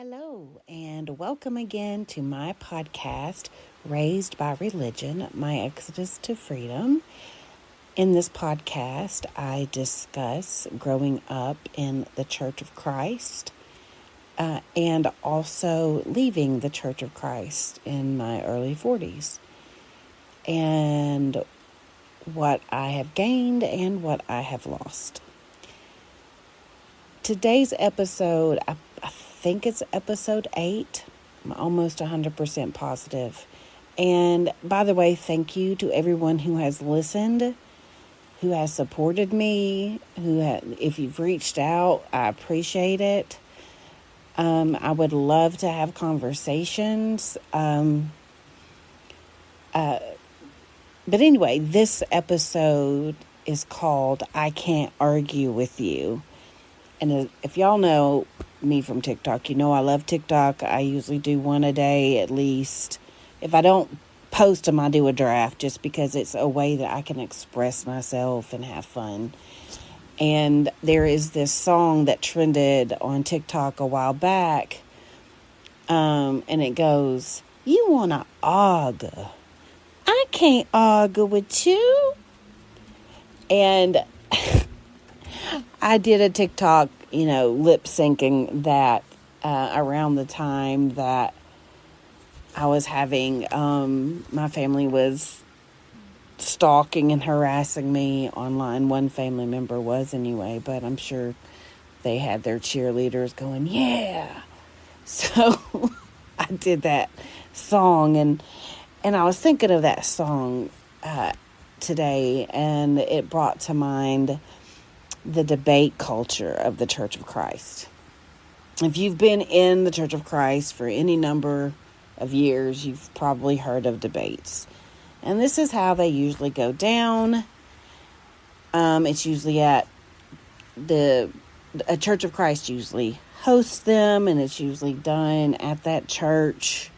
Hello, and welcome again to my podcast, Raised by Religion, My Exodus to Freedom. In this podcast, I discuss growing up in the Church of Christ and also leaving the Church of Christ in my early 40s, and what I have gained and what I have lost. Today's episode, I think it's episode 8. I'm almost 100% positive. And by the way, thank you to everyone who has listened, who has supported me, if you've reached out, I appreciate it. I would love to have conversations. But anyway, this episode is called I Can't Argue With You. And if y'all know me from TikTok, you know I love TikTok. I usually do one a day at least. If I don't post them, I do a draft just because it's a way that I can express myself and have fun. And there is this song that trended on TikTok a while back. And it goes, "You wanna argue? I can't argue with you." And I did a TikTok, lip syncing that around the time that I was having, my family was stalking and harassing me online. One family member was anyway, but I'm sure they had their cheerleaders going, yeah. So I did that song, and I was thinking of that song today, and it brought to mind the debate culture of the Church of Christ. If you've been in the Church of Christ for any number of years, you've probably heard of debates. And this is how they usually go down. It's usually a Church of Christ usually hosts them, and it's usually done at that church.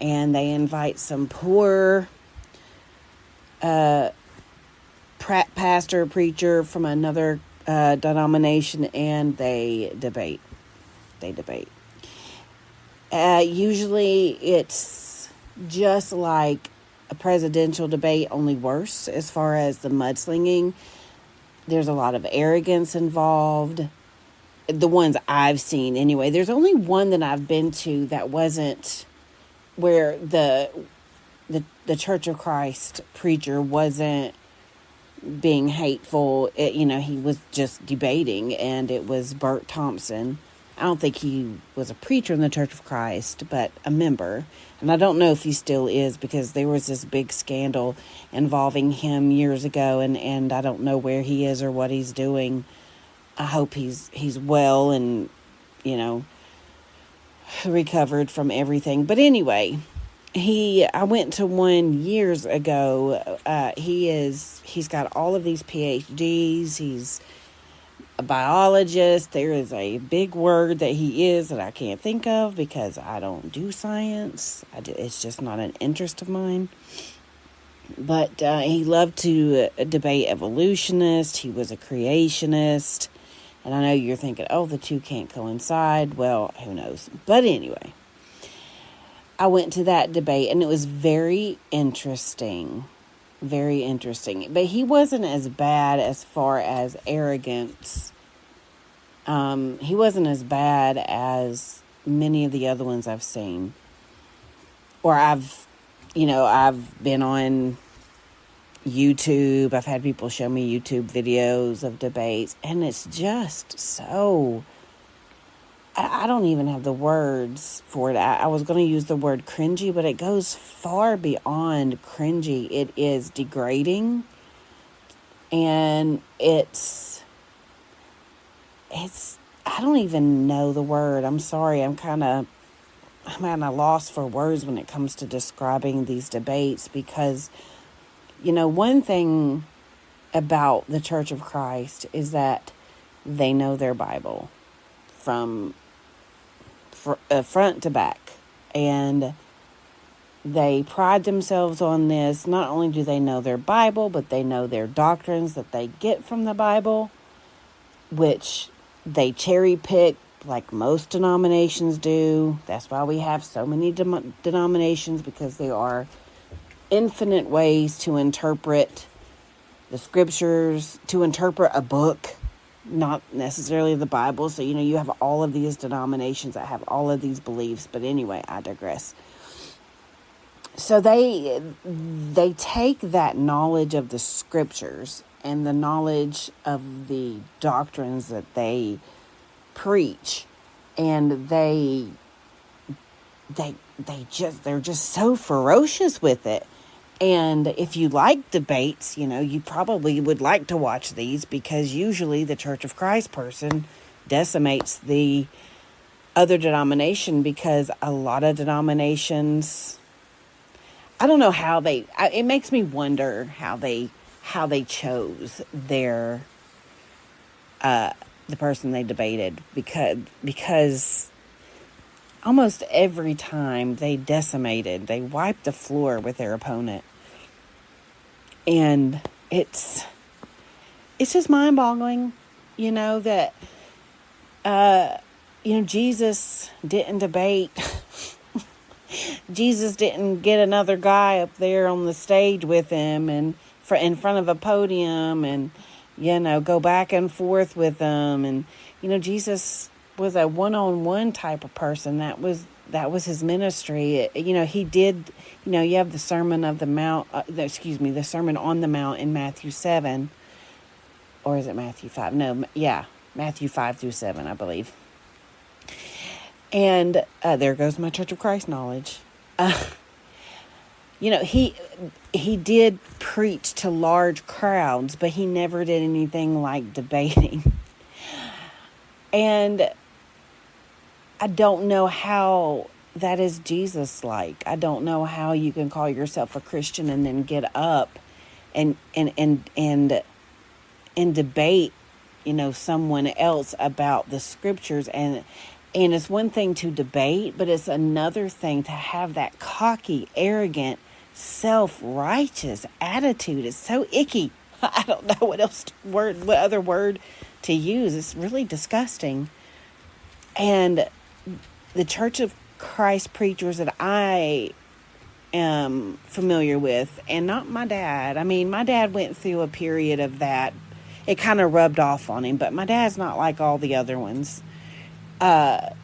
And they invite some poor pastor, preacher from another denomination, and they debate. Usually it's just like a presidential debate, only worse as far as the mudslinging. There's a lot of arrogance involved. The ones I've seen anyway. There's only one that I've been to that wasn't where the Church of Christ preacher wasn't being hateful. He was just debating, and it was Bert Thompson. I don't think he was a preacher in the Church of Christ, but a member. And I don't know if he still is, because there was this big scandal involving him years ago, and I don't know where he is or what he's doing. I hope he's well and, recovered from everything. But anyway, I went to one years ago. He's got all of these PhDs. He's a biologist. There is a big word that he is that I can't think of because I don't do science. It's just not an interest of mine. But he loved to debate evolutionists. He was a creationist. And I know you're thinking, oh, the two can't coincide. Well, who knows? But anyway, I went to that debate, and it was very interesting. Very interesting. But he wasn't as bad as far as arrogance. He wasn't as bad as many of the other ones I've seen. Or I've been on YouTube. I've had people show me YouTube videos of debates, and it's just so... I don't even have the words for it. I was going to use the word cringy, but it goes far beyond cringy. It is degrading, and it's I don't even know the word. I'm sorry. I'm kind of lost for words when it comes to describing these debates, because, one thing about the Church of Christ is that they know their Bible from front to back, and they pride themselves on this. Not only do they know their Bible, but they know their doctrines that they get from the Bible, which they cherry pick like most denominations do. That's why we have so many denominations, because there are infinite ways to interpret the scriptures, to interpret a book, not necessarily the Bible. So, you have all of these denominations that have all of these beliefs. But anyway, I digress. So they take that knowledge of the scriptures and the knowledge of the doctrines that they preach, and they're just so ferocious with it. And if you like debates, you probably would like to watch these, because usually the Church of Christ person decimates the other denomination, because a lot of denominations, I don't know how it makes me wonder how they chose the person they debated, because almost every time they wiped the floor with their opponent. And it's just mind-boggling, that, Jesus didn't debate. Jesus didn't get another guy up there on the stage with him and in front of a podium and, go back and forth with them. And, Jesus was a one-on-one type of person. That was his ministry. He did, you have the Sermon of the Mount, the Sermon on the Mount in Matthew 7, or is it Matthew 5? No, yeah, Matthew 5 through 7, I believe. And there goes my Church of Christ knowledge. He did preach to large crowds, but he never did anything like debating. And I don't know how that is Jesus-like. I don't know how you can call yourself a Christian and then get up and debate, someone else about the scriptures. And it's one thing to debate, but it's another thing to have that cocky, arrogant, self-righteous attitude. It's so icky. I don't know what other word to use. It's really disgusting. And the Church of Christ preachers that I am familiar with, and not my dad. I mean, my dad went through a period of that. It kind of rubbed off on him, but my dad's not like all the other ones. All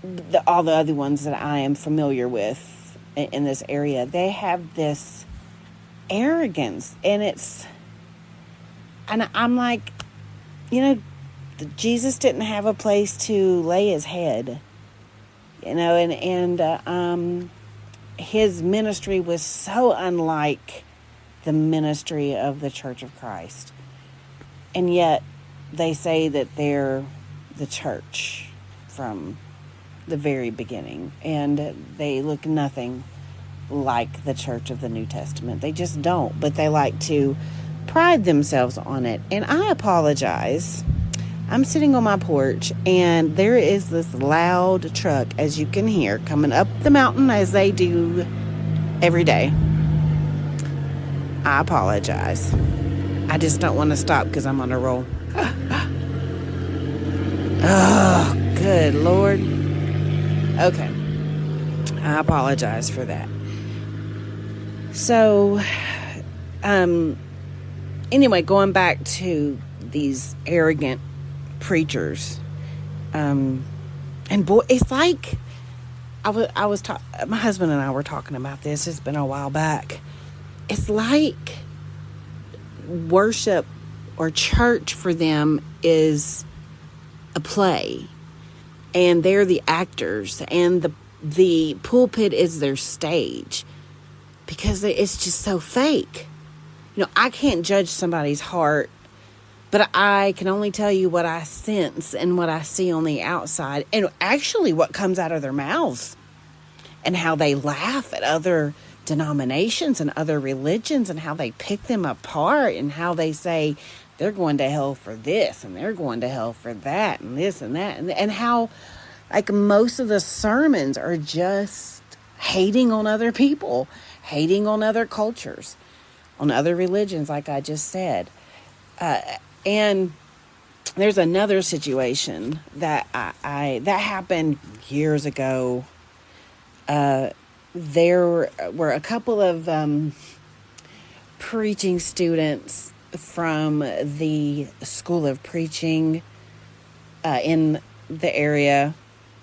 the other ones that I am familiar with in this area, they have this arrogance, and I'm like, Jesus didn't have a place to lay his head, and his ministry was so unlike the ministry of the Church of Christ. And yet they say that they're the church from the very beginning, and they look nothing like the church of the New Testament. They just don't, but they like to pride themselves on it. And I apologize. I'm sitting on my porch, and there is this loud truck, as you can hear, coming up the mountain as they do every day. I apologize. I just don't want to stop because I'm on a roll. Oh, good Lord. Okay. I apologize for that. So, anyway, going back to these arrogant preachers, and boy, it's like my husband and I were talking about this. It's been a while back. It's like worship or church for them is a play, and they're the actors, and the pulpit is their stage, because it's just so fake. I can't judge somebody's heart, but I can only tell you what I sense and what I see on the outside, and actually what comes out of their mouths, and how they laugh at other denominations and other religions, and how they pick them apart, and how they say they're going to hell for this and they're going to hell for that and this and that, and how like most of the sermons are just hating on other people, hating on other cultures, on other religions, like I just said. And there's another situation that I that happened years ago. There were a couple of preaching students from the School of Preaching in the area,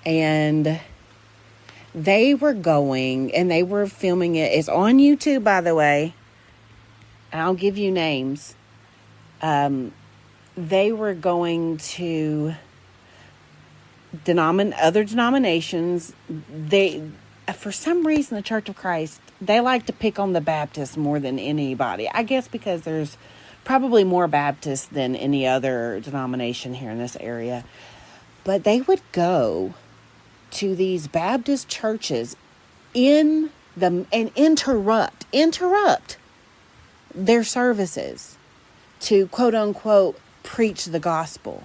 and they were going and they were filming it. It's on YouTube, by the way. I'll give you names. They were going to other denominations. For some reason, the Church of Christ, they like to pick on the Baptists more than anybody. I guess because there's probably more Baptists than any other denomination here in this area. But they would go to these Baptist churches and interrupt their services to quote unquote preach the gospel.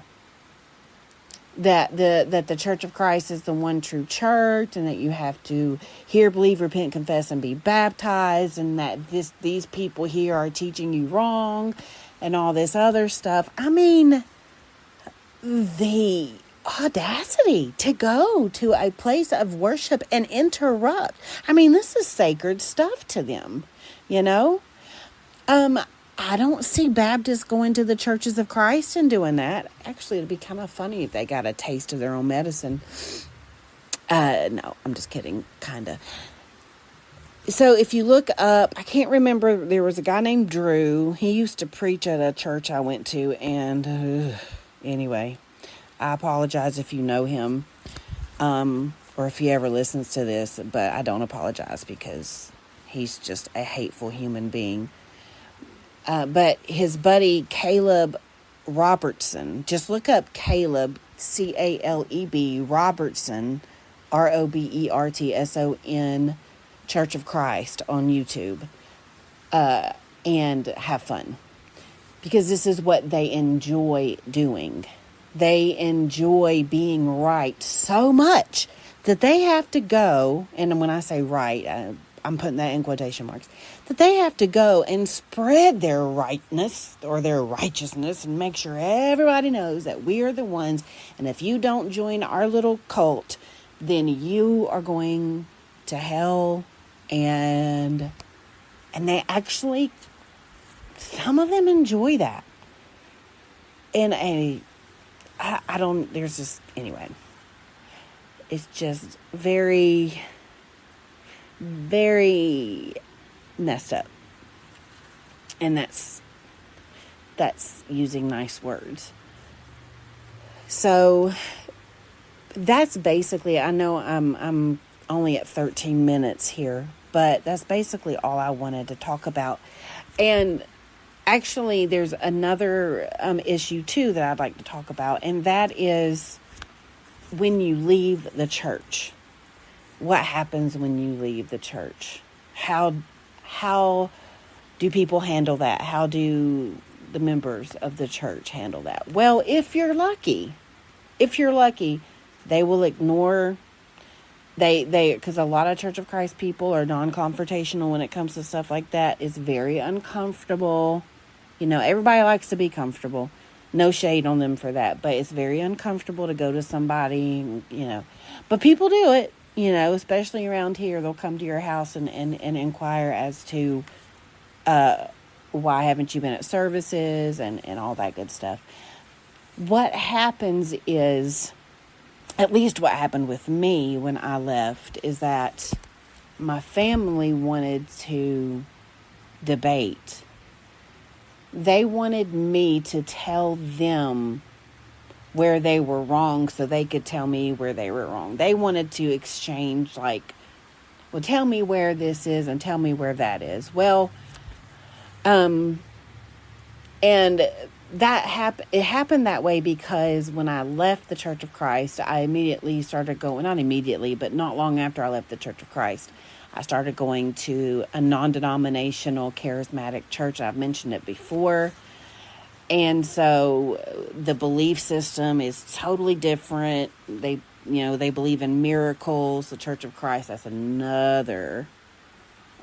That the Church of Christ is the one true church, and that you have to hear, believe, repent, confess, and be baptized, and that these people here are teaching you wrong, and all this other stuff. I mean, the audacity to go to a place of worship and interrupt. I mean, this is sacred stuff to them, you know? I don't see Baptists going to the Churches of Christ and doing that. Actually, it'd be kind of funny if they got a taste of their own medicine. No, I'm just kidding, kind of. So if you look up, I can't remember, there was a guy named Drew. He used to preach at a church I went to, and anyway, I apologize if you know him, or if he ever listens to this, but I don't apologize because he's just a hateful human being. But his buddy, Caleb Robertson, just look up Caleb, C-A-L-E-B, Robertson, R-O-B-E-R-T-S-O-N, Church of Christ on YouTube, and have fun. Because this is what they enjoy doing. They enjoy being right so much that they have to go, and when I say right, I'm putting that in quotation marks, that they have to go and spread their rightness or their righteousness and make sure everybody knows that we are the ones. And if you don't join our little cult, then you are going to hell. And they actually, some of them enjoy that. And I don't, there's just, anyway, it's just very, very messed up. And that's using nice words. So that's basically, I know I'm only at 13 minutes here, but that's basically all I wanted to talk about. And actually there's another issue too that I'd like to talk about, and that is when you leave the church. What happens when you leave the church? How do people handle that? How do the members of the church handle that? Well, if you're lucky, they will ignore, because a lot of Church of Christ people are non-confrontational when it comes to stuff like that. It's very uncomfortable. You know, everybody likes to be comfortable. No shade on them for that, but it's very uncomfortable to go to somebody, you know. But people do it. You know, especially around here, they'll come to your house and inquire as to why haven't you been at services and all that good stuff. What happens is, at least what happened with me when I left, is that my family wanted to debate. They wanted me to tell them where they were wrong so they could tell me where they were wrong. They wanted to exchange, like, well, tell me where this is and tell me where that is. Well, and that it happened that way because when I left the Church of Christ, I immediately started going, not immediately, but not long after I left the Church of Christ, I started going to a non-denominational charismatic church. I've mentioned it before. And so the belief system is totally different. They believe in miracles. The Church of Christ, that's going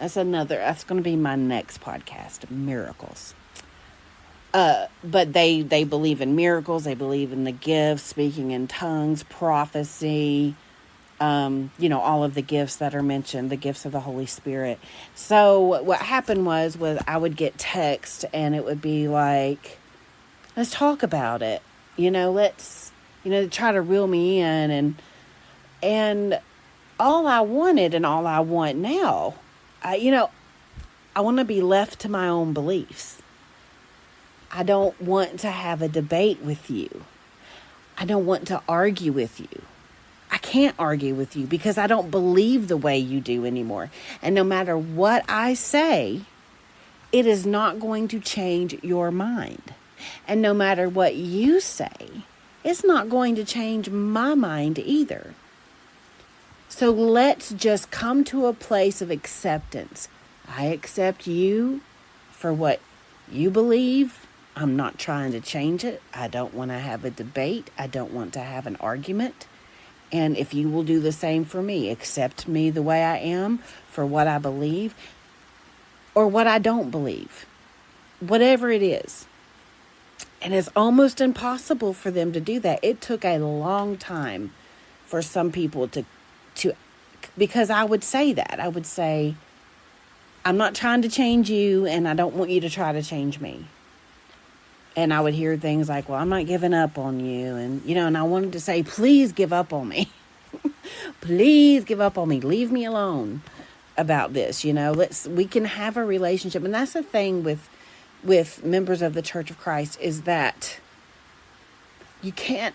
to be my next podcast, miracles. But they believe in miracles. They believe in the gifts, speaking in tongues, prophecy, all of the gifts that are mentioned, the gifts of the Holy Spirit. So what happened was I would get text and it would be like, let's talk about it. Let's, try to reel me in. And all I wanted and all I want now, I want to be left to my own beliefs. I don't want to have a debate with you. I don't want to argue with you. I can't argue with you because I don't believe the way you do anymore. And no matter what I say, it is not going to change your mind. And no matter what you say, it's not going to change my mind either. So let's just come to a place of acceptance. I accept you for what you believe. I'm not trying to change it. I don't want to have a debate. I don't want to have an argument. And if you will do the same for me, accept me the way I am for what I believe or what I don't believe, whatever it is. And it's almost impossible for them to do that. It took a long time for some people to because I would say that. I would say, I'm not trying to change you and I don't want you to try to change me. And I would hear things like, well, I'm not giving up on you. And, and I wanted to say, please give up on me. Please give up on me. Leave me alone about this. We can have a relationship. And that's the thing with members of the Church of Christ is that you can't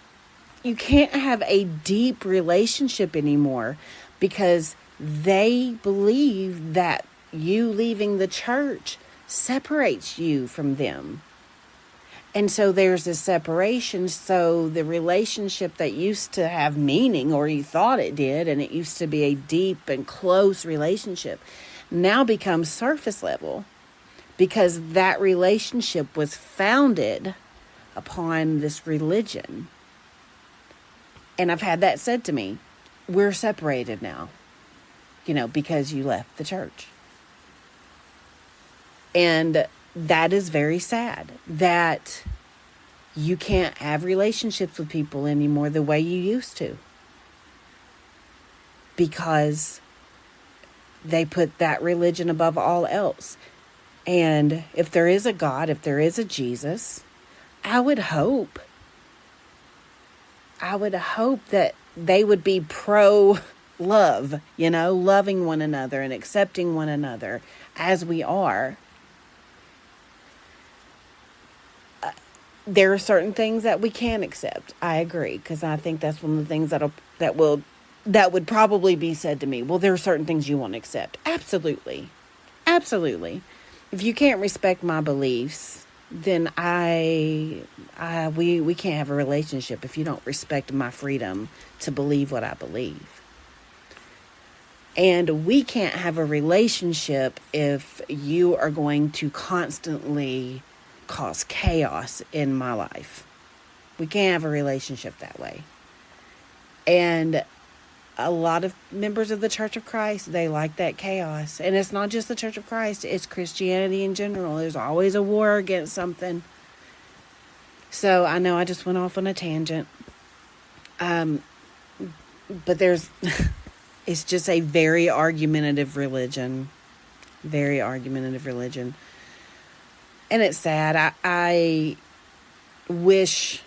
have a deep relationship anymore because they believe that you leaving the church separates you from them. And so there's a separation. So the relationship that used to have meaning, or you thought it did, and it used to be a deep and close relationship, now becomes surface level because that relationship was founded upon this religion. And I've had that said to me, we're separated now, because you left the church. And that is very sad that you can't have relationships with people anymore the way you used to. Because they put that religion above all else. And if there is a God, if there is a Jesus, I would hope that they would be pro-love, loving one another and accepting one another as we are. There are certain things that we can accept. I agree, because I think that's one of the things that would probably be said to me. Well, there are certain things you won't accept. Absolutely. Absolutely. If you can't respect my beliefs, then we can't have a relationship if you don't respect my freedom to believe what I believe. And we can't have a relationship if you are going to constantly cause chaos in my life. We can't have a relationship that way. And a lot of members of the Church of Christ, they like that chaos. And it's not just the Church of Christ, it's Christianity in general. There's always a war against something. So I know I just went off on a tangent. But it's just a very argumentative religion. Very argumentative religion. And it's sad. I wish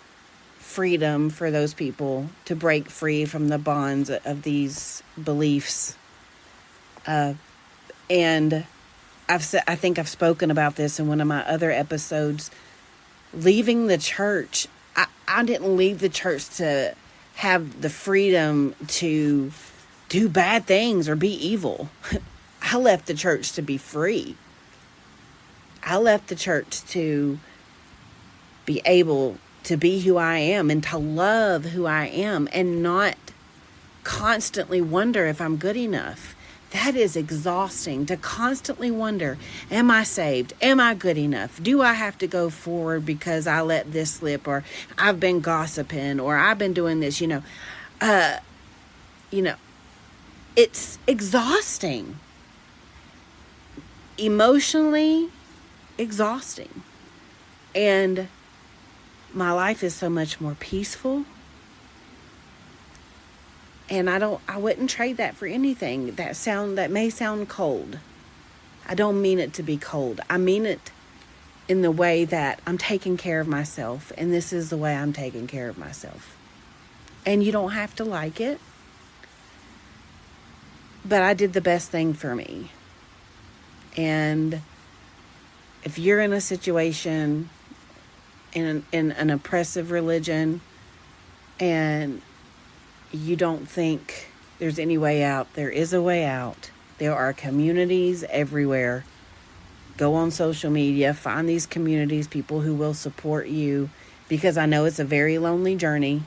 freedom for those people to break free from the bonds of these beliefs. And I think I've spoken about this in one of my other episodes. Leaving the church, I didn't leave the church to have the freedom to do bad things or be evil. I left the church to be free. I left the church to be able to be who I am and to love who I am and not constantly wonder if I'm good enough. That is exhausting, to constantly wonder, am I saved? Am I good enough? Do I have to go forward because I let this slip, or I've been gossiping, or I've been doing this, it's exhausting. Emotionally exhausting. And my life is so much more peaceful. And I wouldn't trade that for anything. That may sound cold. I don't mean it to be cold. I mean it in the way that I'm taking care of myself, and this is the way I'm taking care of myself. And you don't have to like it, but I did the best thing for me. And if you're in a situation in an oppressive religion and you don't think there's any way out, there is a way out. There are communities everywhere. Go on social media, find these communities, people who will support you, because I know it's a very lonely journey.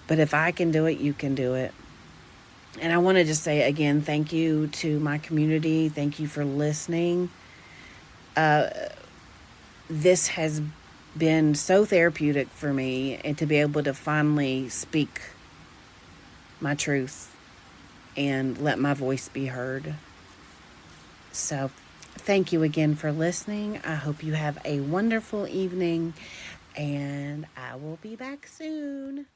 But if I can do it, you can do it. And I want to just say again, thank you to my community. Thank you for listening. This has been so therapeutic for me, and to be able to finally speak my truth and let my voice be heard. So thank you again for listening. I hope you have a wonderful evening, and I will be back soon.